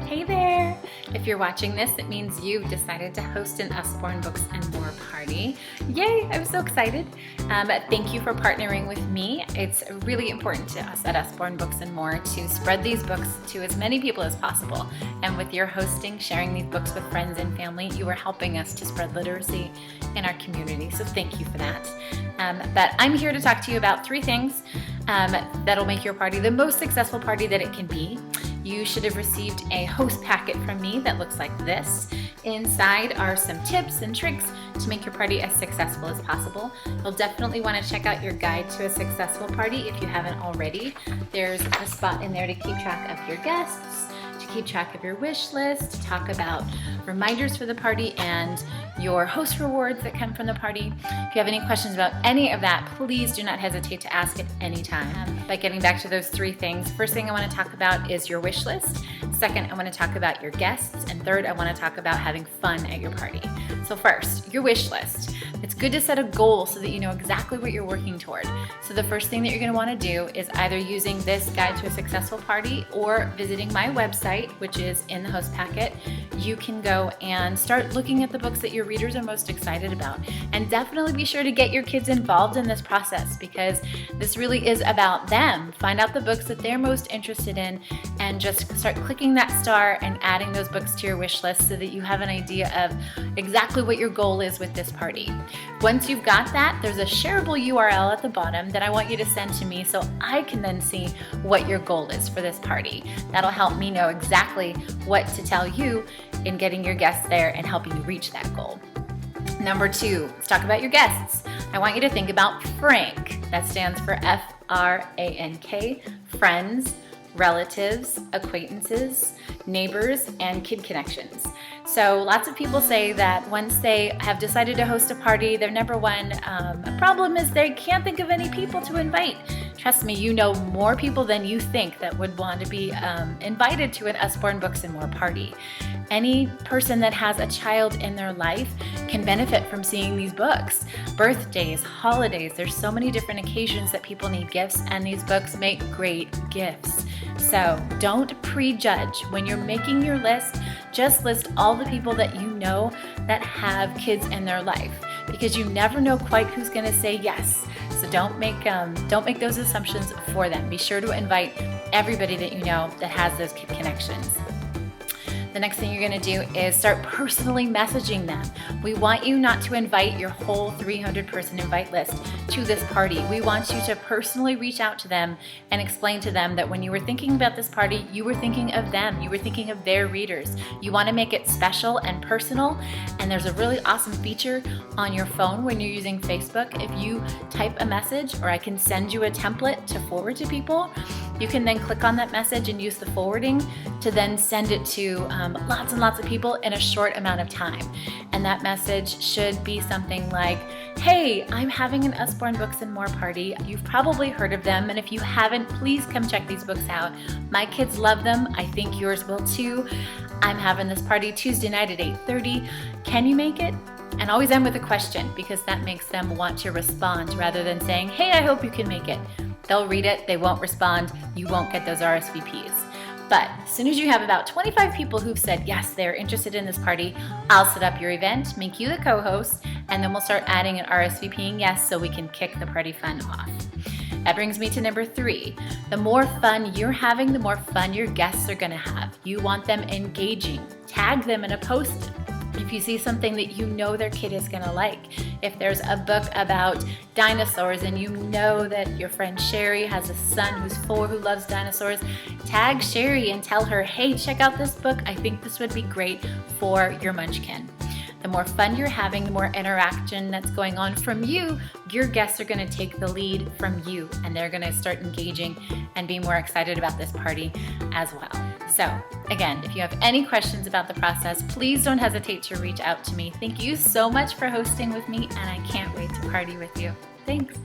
Hey there! If you're watching this, it means you've decided to host an Usborne Books and More party. Yay! I'm so excited. Thank you for partnering with me. It's really important to us at Usborne Books and More to spread these books to as many people as possible. And with your hosting, sharing these books with friends and family, you are helping us to spread literacy in our community. So thank you for that. But I'm here to talk to you about 3 things that'll make your party the most successful party that it can be. You should have received a host packet from me that looks like this. Inside are some tips and tricks to make your party as successful as possible. You'll definitely want to check out your guide to a successful party if you haven't already. There's a spot in there to keep track of your guests, to keep track of your wish list, to talk about reminders for the party and your host rewards that come from the party. If you have any questions about any of that, please do not hesitate to ask at any time. By getting back to those 3 things, first thing I want to talk about is your wish list. Second, I want to talk about your guests. And third, I want to talk about having fun at your party. So first, your wish list. It's good to set a goal so that you know exactly what you're working toward. So the first thing that you're going to want to do is either using this guide to a successful party or visiting my website, which is in the host packet. You can go and start looking at the books that your readers are most excited about. And definitely be sure to get your kids involved in this process because this really is about them. Find out the books that they're most interested in and just start clicking that star and adding those books to your wish list so that you have an idea of exactly what your goal is with this party. Once you've got that, there's a shareable URL at the bottom that I want you to send to me so I can then see what your goal is for this party. That'll help me know exactly what to tell you in getting your guests there and helping you reach that goal. Number 2, let's talk about your guests. I want you to think about Frank. That stands for F-R-A-N-K, friends, relatives, acquaintances, neighbors, and kid connections. So lots of people say that once they have decided to host a party, their number one problem is they can't think of any people to invite. Trust me, you know more people than you think that would want to be invited to an Usborne Books and More party. Any person that has a child in their life can benefit from seeing these books. Birthdays, holidays, there's so many different occasions that people need gifts, and these books make great gifts. So don't prejudge. When you're making your list, just list all the people that you know that have kids in their life because you never know quite who's going to say yes. So don't make those assumptions for them. Be sure to invite everybody that you know that has those kid connections. The next thing you're going to do is start personally messaging them. We want you not to invite your whole 300-person invite list to this party. We want you to personally reach out to them and explain to them that when you were thinking about this party, you were thinking of them. You were thinking of their readers. You want to make it special and personal, and there's a really awesome feature on your phone when you're using Facebook. If you type a message, or I can send you a template to forward to people, you can then click on that message and use the forwarding to then send it to lots and lots of people in a short amount of time. And that message should be something like, hey, I'm having an Usborne Books and More party. You've probably heard of them, and if you haven't, please come check these books out. My kids love them. I think yours will too. I'm having this party Tuesday night at 8:30. Can you make it? And always end with a question because that makes them want to respond rather than saying, hey, I hope you can make it. They'll read it, they won't respond, you won't get those RSVPs. But as soon as you have about 25 people who've said, yes, they're interested in this party, I'll set up your event, make you the co-host, and then we'll start adding an RSVPing yes so we can kick the party fun off. That brings me to number 3. The more fun you're having, the more fun your guests are gonna have. You want them engaging. Tag them in a post if you see something that you know their kid is gonna like. If there's a book about dinosaurs and you know that your friend Sherry has a son who's 4 who loves dinosaurs, tag Sherry and tell her, hey, check out this book. I think this would be great for your munchkin. The more fun you're having, the more interaction that's going on from you, your guests are going to take the lead from you and they're going to start engaging and be more excited about this party as well. So again, if you have any questions about the process, please don't hesitate to reach out to me. Thank you so much for hosting with me, and I can't wait to party with you. Thanks.